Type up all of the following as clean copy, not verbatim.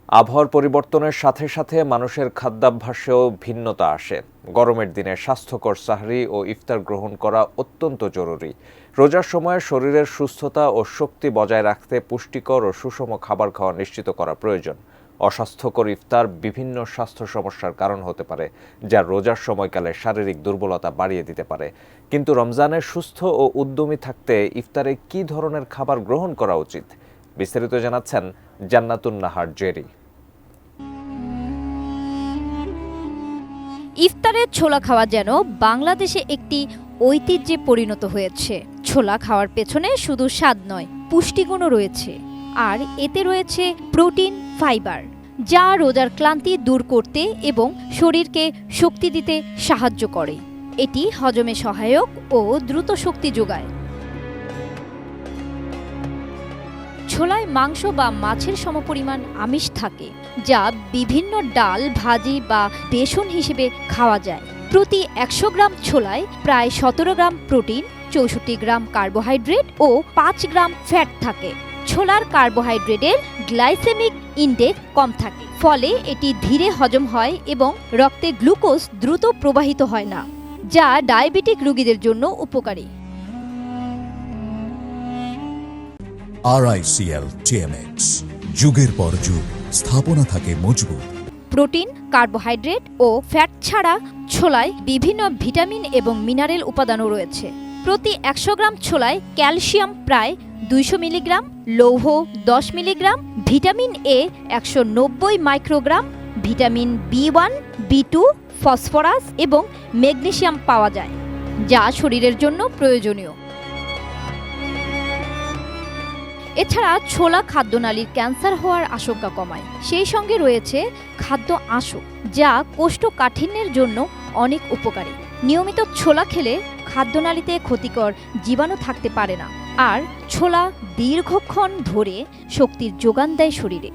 আবহাওয়ার পরিবর্তনের সাথে সাথে মানুষের খাদ্যাভ্যাসেও ভিন্নতা আসে। গরমের দিনে স্বাস্থ্যকর সাহরি ও ইফতার গ্রহণ করা অত্যন্ত জরুরি। রোজার সময় শরীরের সুস্থতা ও শক্তি বজায় রাখতে পুষ্টিকর ও সুষম খাবার খাওয়া নিশ্চিত করা প্রয়োজন। অস্বাস্থ্যকর ইফতার বিভিন্ন স্বাস্থ্য সমস্যার কারণ হতে পারে, যা রোজার সময়কালে শারীরিক দুর্বলতা বাড়িয়ে দিতে পারে। কিন্তু রমজানে সুস্থ ও উদ্যমী থাকতে ইফতারে কী ধরনের খাবার গ্রহণ করা উচিত, বিস্তারিত জানাচ্ছেন জান্নাতুন নাহার জেরি। ইফতারের ছোলা খাওয়া যেন বাংলাদেশে একটি ঐতিহ্যে পরিণত হয়েছে। ছোলা খাওয়ার পেছনে শুধু স্বাদ নয়, পুষ্টিগুণও রয়েছে। আর এতে রয়েছে প্রোটিন, ফাইবার, যা রোজার ক্লান্তি দূর করতে এবং শরীরকে শক্তি দিতে সাহায্য করে। এটি হজমে সহায়ক ও দ্রুত শক্তি যোগায়। ছোলায় মাংস বা মাছের সমপরিমাণ আমিষ থাকে, যা বিভিন্ন ডাল, ভাজি বা বেসন হিসেবে খাওয়া যায়। প্রতি 100 গ্রাম ছোলায় প্রায় 17 গ্রাম প্রোটিন, 64 গ্রাম কার্বোহাইড্রেট ও 5 গ্রাম ফ্যাট থাকে। ছোলার কার্বোহাইড্রেটের গ্লাইসেমিক ইনডেক্স কম থাকে, ফলে এটি ধীরে হজম হয় এবং রক্তে গ্লুকোজ দ্রুত প্রবাহিত হয় না, যা ডায়াবেটিক রোগীদের জন্য উপকারী। RICL TMX, যুগের পর যুগ স্থাপনা থাকে মজবুত। প্রোটিন, কার্বোহাইড্রেট ও ফ্যাট ছাড়া ছোলায় বিভিন্ন ভিটামিন এবং মিনারেল উপাদানও রয়েছে। প্রতি 100 গ্রাম ছোলায় ক্যালসিয়াম প্রায় 200 মিলিগ্রাম, লৌহ 10 milligram, vitamin A 190 microgram, vitamin B1, B2, phosphorus এবং ম্যাগনেসিয়াম পাওয়া যায়, যা শরীরের জন্য প্রয়োজনীয়। এছাড়া ছোলা খাদ্যনালীর ক্যান্সার হওয়ার আশঙ্কা কমায়। সেই সঙ্গে রয়েছে খাদ্য আঁশ, যা কোষ্ঠকাঠিন্যের জন্য অনেক উপকারী। নিয়মিত ছোলা খেলে খাদ্যনালীতে ক্ষতিকর জীবাণু থাকতে পারে না, আর ছোলা দীর্ঘক্ষণ ধরে শক্তির যোগান দেয় শরীরে।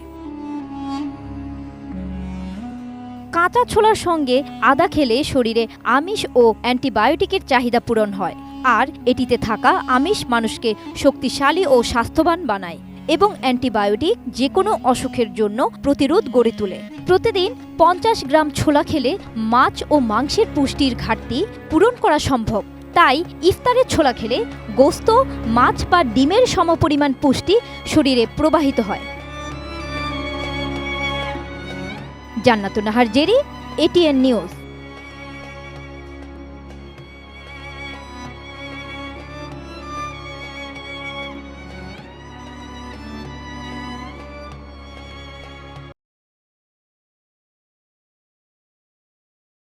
কাঁচা ছোলার সঙ্গে আদা খেলে শরীরে আমিষ ও অ্যান্টিবায়োটিকের চাহিদা পূরণ হয়, আর এটিতে থাকা আমিষ মানুষকে শক্তিশালী ও স্বাস্থ্যবান বানায় এবং অ্যান্টিবায়োটিক যে কোনো অসুখের জন্য প্রতিরোধ গড়ে তোলে। প্রতিদিন 50 গ্রাম ছোলা খেলে মাছ ও মাংসের পুষ্টির ঘাটতি পূরণ করা সম্ভব। তাই ইফতারে ছোলা খেলে গোস্ত, মাছ বা ডিমের সমপরিমাণ পুষ্টি শরীরে প্রবাহিত হয়। জান্নাতুন নাহার জেরি, ATN নিউজ।